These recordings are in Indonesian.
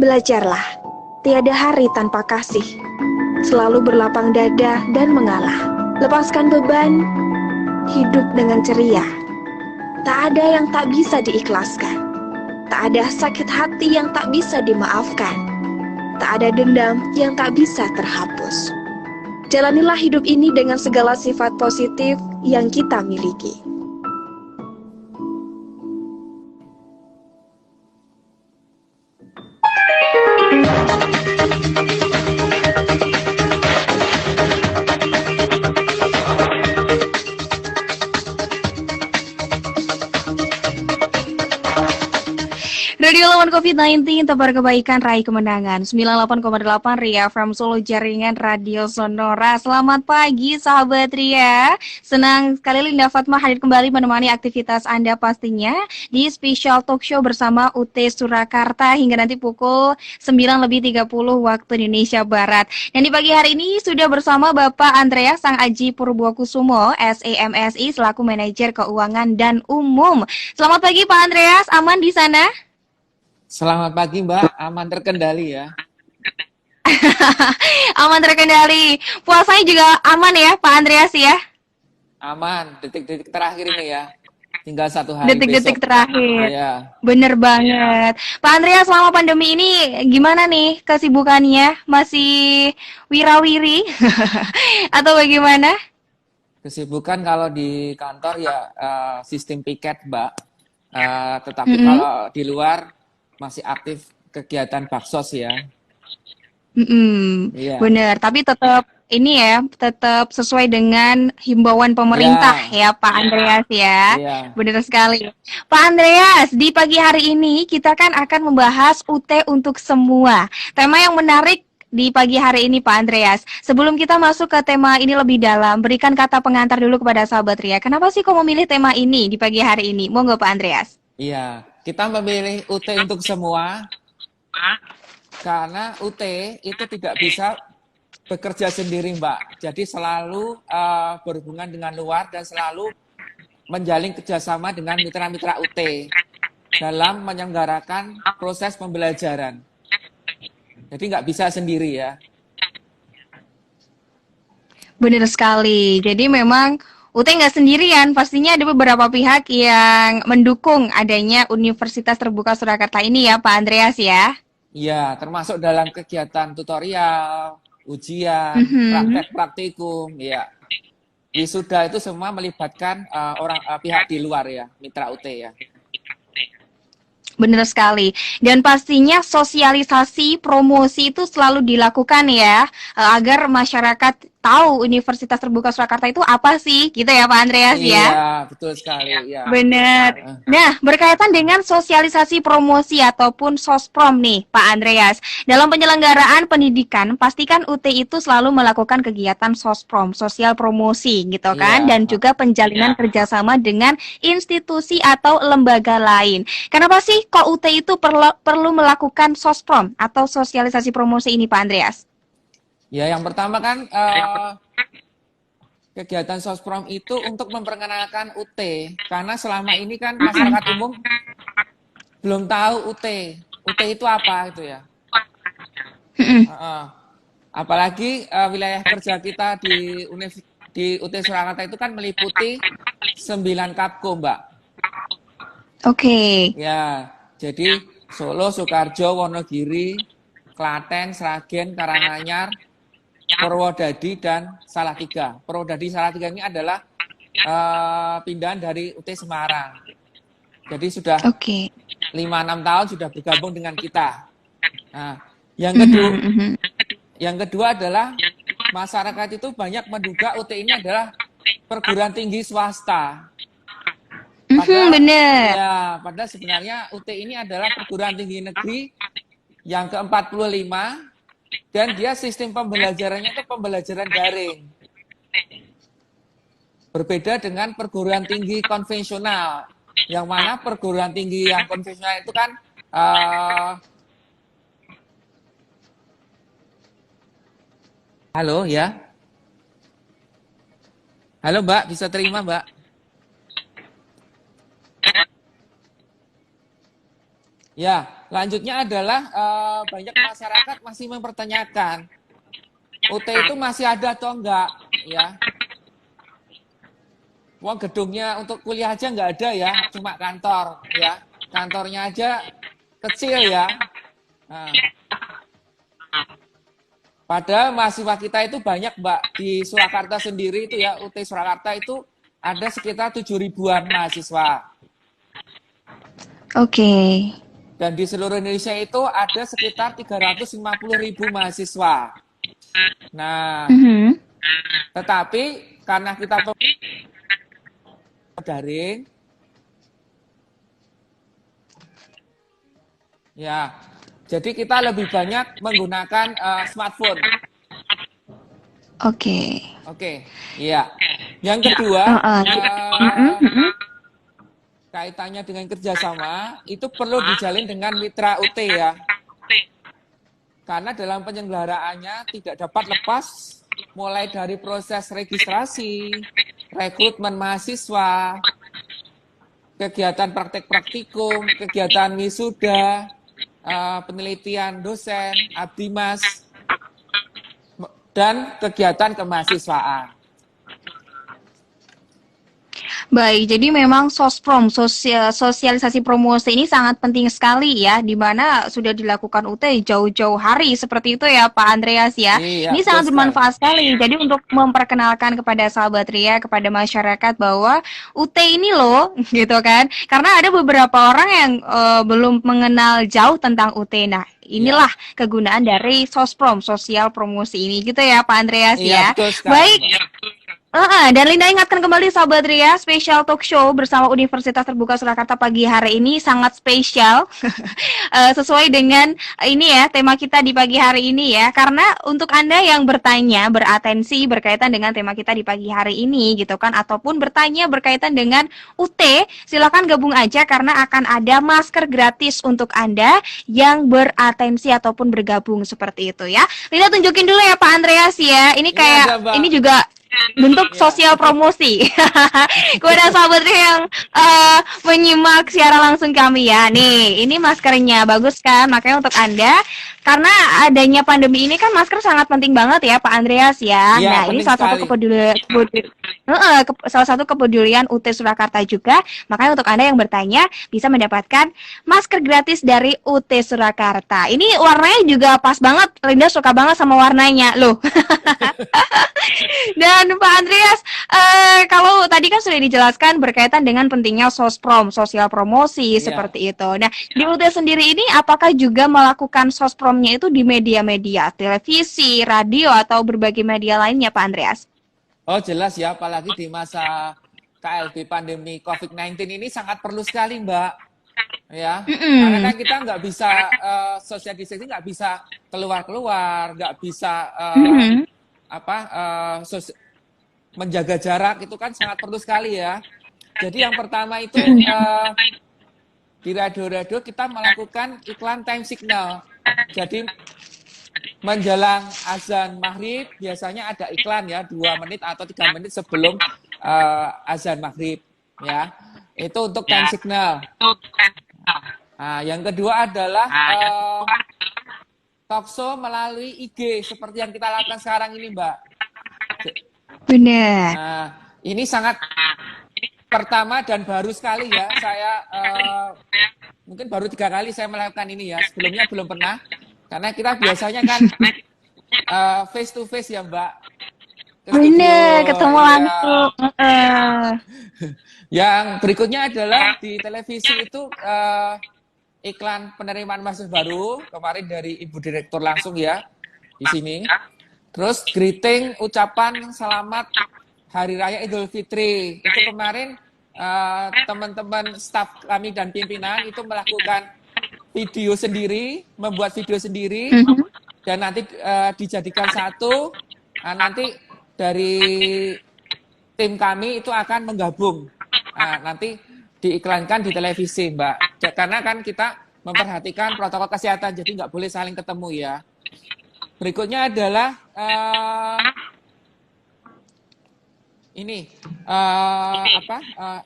Belajarlah, tiada hari tanpa kasih. Selalu berlapang dada dan mengalah. Lepaskan beban, hidup dengan ceria. Tak ada yang tak bisa diikhlaskan. Tak ada sakit hati yang tak bisa dimaafkan. Tak ada dendam yang tak bisa terhapus. Jalanilah hidup ini dengan segala sifat positif yang kita miliki. Radio lawan COVID-19, tebar kebaikan, raih kemenangan. 98,8 Ria from Solo, jaringan Radio Sonora. Selamat pagi sahabat Ria. Senang sekali Linda Fatma hadir kembali menemani aktivitas Anda pastinya di special talk show bersama UT Surakarta hingga nanti pukul 9:30 waktu Indonesia Barat. Dan di pagi hari ini sudah bersama Bapak Andreas Sang Aji Purbokusumo, SEMSI selaku manajer keuangan dan umum. Selamat pagi Pak Andreas, aman di sana? Selamat pagi Mbak, aman terkendali ya. Aman terkendali. Puasanya juga aman ya Pak Andreas ya? Aman, detik-detik terakhir ini ya. Tinggal 1 hari detik-detik besok. terakhir. Ya. Bener banget. Pak Andreas, selama pandemi ini gimana nih kesibukannya? Masih wirawiri? Atau bagaimana? Kesibukan kalau di kantor ya sistem piket Mbak. Tetapi kalau di luar masih aktif kegiatan baksos ya. Iya. Bener, tapi tetap ini ya, tetap sesuai dengan himbauan pemerintah ya Pak Andreas ya. Iya. Bener sekali. Pak Andreas, di pagi hari ini kita kan akan membahas UT untuk semua. Tema yang menarik di pagi hari ini Pak Andreas. Sebelum kita masuk ke tema ini lebih dalam, berikan kata pengantar dulu kepada sahabat Ria. Kenapa sih kok memilih tema ini di pagi hari ini? Monggo Pak Andreas. Iya, kita memilih UT untuk semua karena UT itu tidak bisa bekerja sendiri Mbak. Jadi selalu berhubungan dengan luar dan selalu menjalin kerjasama dengan mitra-mitra UT dalam menyelenggarakan proses pembelajaran. Jadi nggak bisa sendiri ya. Benar sekali. Jadi memang UT nggak sendirian, pastinya ada beberapa pihak yang mendukung adanya Universitas Terbuka Surakarta ini ya Pak Andreas ya? Iya, termasuk dalam kegiatan tutorial, ujian, praktek praktikum, ya. Wisuda itu semua melibatkan pihak di luar ya, mitra UT ya. Benar sekali. Dan pastinya sosialisasi, promosi itu selalu dilakukan ya, agar masyarakat tahu Universitas Terbuka Surakarta itu apa sih, gitu ya Pak Andreas ya? Iya, betul sekali. Ya. Benar. Nah, berkaitan dengan sosialisasi promosi ataupun sosprom nih Pak Andreas. Dalam penyelenggaraan pendidikan, pastikan UT itu selalu melakukan kegiatan sosprom, sosial promosi gitu kan, dan juga penjalinan kerjasama dengan institusi atau lembaga lain. Kenapa sih kok UT itu perlu melakukan sosprom atau sosialisasi promosi ini Pak Andreas? Ya, yang pertama kan kegiatan sosprom itu untuk memperkenalkan UT, karena selama ini kan masyarakat umum belum tahu UT itu apa gitu ya. Apalagi wilayah kerja kita di UT Surakarta itu kan meliputi 9 Kapko, Mbak. Oke. Ya, jadi Solo, Sukoharjo, Wonogiri, Klaten, Sragen, Karanganyar, Purwodadi dan Salatiga. Purwodadi Salatiga ini adalah pindahan dari UT Semarang. Jadi sudah 5-6 tahun sudah bergabung dengan kita. Nah, yang kedua adalah masyarakat itu banyak menduga UT ini adalah perguruan tinggi swasta. Padahal sebenarnya UT ini adalah perguruan tinggi negeri yang ke-45. Dan dia sistem pembelajarannya itu pembelajaran daring. Berbeda dengan perguruan tinggi konvensional. Yang mana perguruan tinggi yang konvensional itu kan halo ya. Halo Mbak, bisa terima Mbak? Ya, lanjutnya adalah banyak masyarakat masih mempertanyakan UT itu masih ada atau enggak, ya. Wong gedungnya untuk kuliah aja enggak ada ya, cuma kantor, ya. Kantornya aja kecil ya. Nah, padahal mahasiswa kita itu banyak, Mbak. Di Surakarta sendiri itu ya, UT Surakarta itu ada sekitar 7 ribuan mahasiswa. Oke. Dan di seluruh Indonesia itu ada sekitar 350 ribu mahasiswa. Nah, Mhm. tetapi karena kita daring, ya, jadi kita lebih banyak menggunakan smartphone. Oke. Oke, iya. Yang kedua, Mhm, mhm. kaitannya dengan kerjasama, itu perlu dijalin dengan mitra UT ya. Karena dalam penyelenggaraannya tidak dapat lepas mulai dari proses registrasi, rekrutmen mahasiswa, kegiatan praktek praktikum, kegiatan wisuda, penelitian dosen, abdimas, dan kegiatan kemahasiswaan. Baik, jadi memang sosprom, sosialisasi promosi ini sangat penting sekali ya, di mana sudah dilakukan UT jauh-jauh hari seperti itu ya Pak Andreas ya. Iya, Ini betul sangat sekali. bermanfaat sekali. Jadi untuk memperkenalkan kepada sahabat Ria, kepada masyarakat bahwa UT ini loh, gitu kan. Karena ada beberapa orang yang belum mengenal jauh tentang UT. Nah, Iya, inilah kegunaan dari sosprom, sosial promosi ini gitu ya Pak Andreas iya ya. betul sekali, Baik, Mbak. dan Linda ingatkan kembali sahabat Ria, spesial talk show bersama Universitas Terbuka Surakarta pagi hari ini sangat spesial. Sesuai dengan ini ya, tema kita di pagi hari ini ya. Karena untuk Anda yang bertanya, beratensi berkaitan dengan tema kita di pagi hari ini gitu kan, ataupun bertanya berkaitan dengan UT, silakan gabung aja karena akan ada masker gratis untuk Anda yang beratensi ataupun bergabung seperti itu ya. Linda tunjukin dulu ya Pak Andreas ya. Ini Ini ada, kayak Mbak. ini juga bentuk Ya. sosial promosi. Kepada sahabatnya yang menyimak siaran langsung kami ya. Nih, ini maskernya bagus kan? Makanya untuk Anda, karena adanya pandemi ini kan masker sangat penting banget ya Pak Andreas ya. Iya, Nah, ini penting salah satu sekali. salah satu kepedulian UT Surakarta juga. Makanya untuk Anda yang bertanya bisa mendapatkan masker gratis dari UT Surakarta. Ini warnanya juga pas banget. Linda suka banget sama warnanya loh. Dan Pak Andreas, kalau tadi kan sudah dijelaskan berkaitan dengan pentingnya sosprom, sosial promosi Iya. seperti itu. Nah, di UT sendiri ini apakah juga melakukan sospromnya itu di media-media, televisi, radio, atau berbagai media lainnya Pak Andreas? Oh, jelas ya, apalagi di masa KLB pandemi COVID-19 ini sangat perlu sekali, Mbak. Ya, karena Mm-mm. kan kita nggak bisa social distancing, nggak bisa keluar-keluar, nggak bisa Mm-mm. apa menjaga jarak itu kan sangat perlu sekali ya. Jadi yang pertama itu di radio-radio kita melakukan iklan time signal. Jadi menjelang azan maghrib biasanya ada iklan ya 2 menit atau 3 menit sebelum azan maghrib ya. Itu untuk time signal. Nah, yang kedua adalah talkshow melalui IG seperti yang kita lakukan sekarang ini, Mbak. Benar. Nah, ini sangat pertama dan baru sekali ya. Saya mungkin baru 3 kali saya melakukan ini ya. Sebelumnya belum pernah. Karena kita biasanya kan face to face ya, Mbak. Ke studio Benar, ketemu ya. langsung. Yang berikutnya adalah di televisi itu iklan penerimaan mahasiswa baru kemarin dari Ibu Direktur langsung ya di sini. Terus greeting ucapan selamat Hari Raya Idul Fitri. Itu kemarin teman-teman staf kami dan pimpinan itu melakukan video sendiri, membuat video sendiri dan nanti dijadikan satu. Nanti dari tim kami itu akan menggabung. Nanti diiklankan di televisi, Mbak. Karena kan kita memperhatikan protokol kesehatan, jadi nggak boleh saling ketemu ya. Berikutnya adalah ini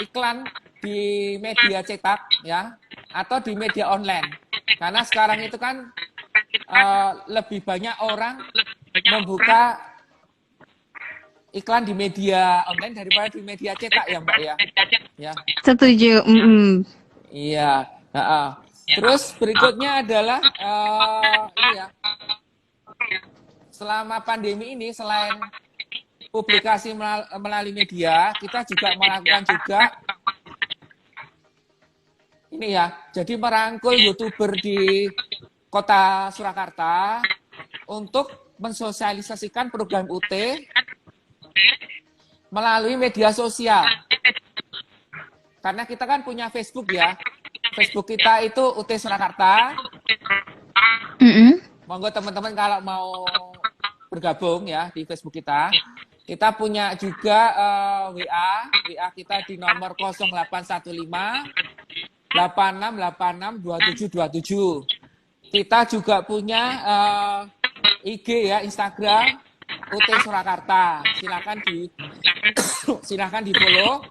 iklan di media cetak ya atau di media online. Karena sekarang itu kan lebih banyak orang membuka iklan di media online daripada di media cetak ya Mbak ya. Ya. Setuju. Iya. Terus berikutnya adalah ini ya. Selama pandemi ini selain publikasi melalui media, kita juga melakukan juga ini ya. Jadi merangkul YouTuber di Kota Surakarta untuk mensosialisasikan program UT melalui media sosial. Karena kita kan punya Facebook ya. Facebook kita itu UT Surakarta. Monggo teman-teman kalau mau bergabung ya di Facebook kita. Kita punya juga WA kita di nomor 0815 8686 2727. Kita juga punya IG ya, Instagram UT Surakarta. Silakan di follow.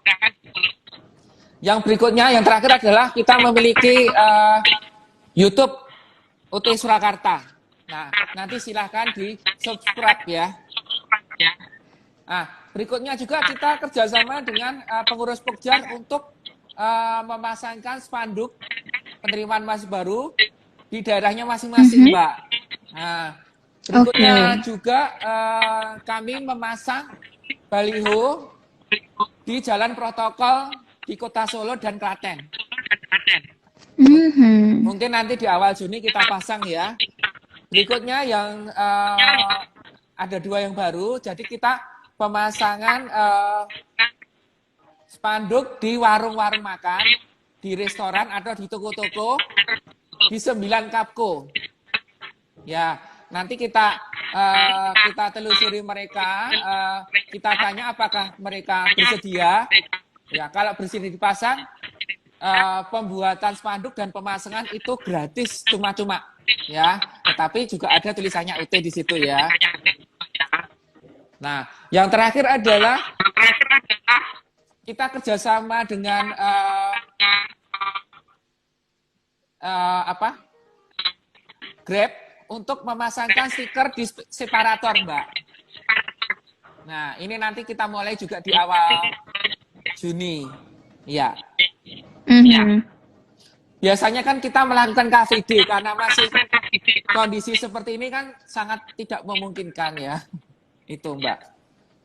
Yang berikutnya, yang terakhir adalah kita memiliki YouTube UT Surakarta. Nah, nanti silakan di subscribe ya. Nah, berikutnya juga kita kerjasama dengan pengurus Pokjar untuk memasangkan spanduk penerimaan mahasiswa baru di daerahnya masing-masing, Mbak. Nah, berikutnya juga kami memasang baliho di jalan protokol di Kota Solo dan Klaten. Mungkin nanti di awal Juni kita pasang ya. Berikutnya yang ada 2 yang baru, jadi kita pemasangan spanduk di warung-warung makan, di restoran atau di toko-toko di 9 Kapko. Ya, nanti kita telusuri mereka, kita tanya apakah mereka bersedia. Ya, kalau bersedia dipasang, pembuatan spanduk dan pemasangan itu gratis, cuma-cuma. Ya, tetapi juga ada tulisannya UT di situ ya. Nah, yang terakhir adalah kita kerjasama dengan Grab untuk memasangkan stiker di separator, Mbak. Nah, ini nanti kita mulai juga di awal Juni. Ya. Biasanya kan kita melakukan KVD karena masih kondisi seperti ini kan sangat tidak memungkinkan ya. Itu, Mbak.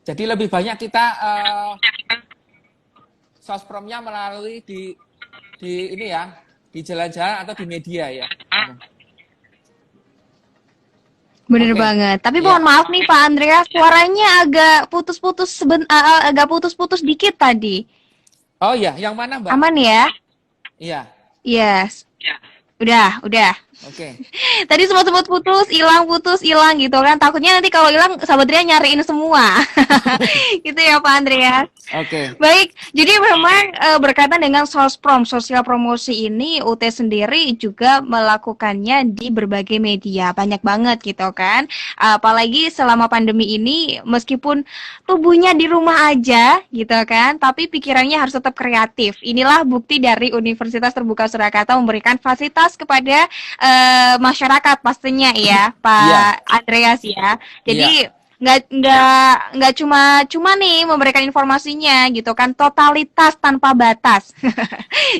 Jadi lebih banyak kita sospromnya melalui di ini ya, di jalan-jalan atau di media ya. Bener banget. Tapi mohon maaf nih Pak Andreas, suaranya agak putus-putus dikit tadi. Oh iya, yang mana Mbak? Aman ya? Iya. Yes. Udah. Oke. Tadi sempat putus, hilang gitu kan. Takutnya nanti kalau hilang sahabat Ria nyariin semua. Gitu ya Pak Andreas. Oke. Baik, jadi memang berkaitan dengan sosprom, sosial promosi ini UT sendiri juga melakukannya di berbagai media. Banyak banget gitu kan. Apalagi selama pandemi ini meskipun tubuhnya di rumah aja gitu kan, tapi pikirannya harus tetap kreatif. Inilah bukti dari Universitas Terbuka Surakarta memberikan fasilitas kepada masyarakat pastinya ya Pak Andreas ya. Jadi nggak cuma nih memberikan informasinya gitu kan, totalitas tanpa batas.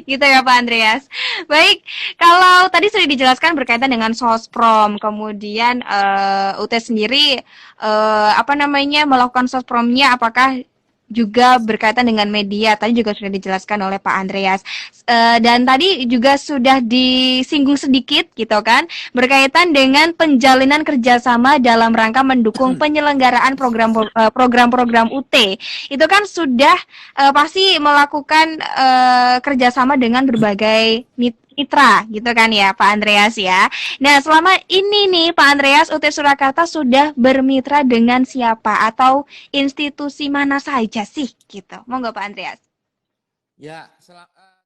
Gitu ya Pak Andreas. Baik, kalau tadi sudah dijelaskan berkaitan dengan sosprom, kemudian UT sendiri melakukan sospromnya apakah juga berkaitan dengan media, tadi juga sudah dijelaskan oleh Pak Andreas. Dan tadi juga sudah disinggung sedikit gitu kan, berkaitan dengan penjalinan kerjasama dalam rangka mendukung penyelenggaraan program-program UT. Itu kan sudah pasti melakukan kerjasama dengan berbagai mitra gitu kan ya Pak Andreas ya. Nah selama ini nih Pak Andreas, UT Surakarta sudah bermitra dengan siapa atau institusi mana saja sih gitu? Monggo Pak Andreas. Ya,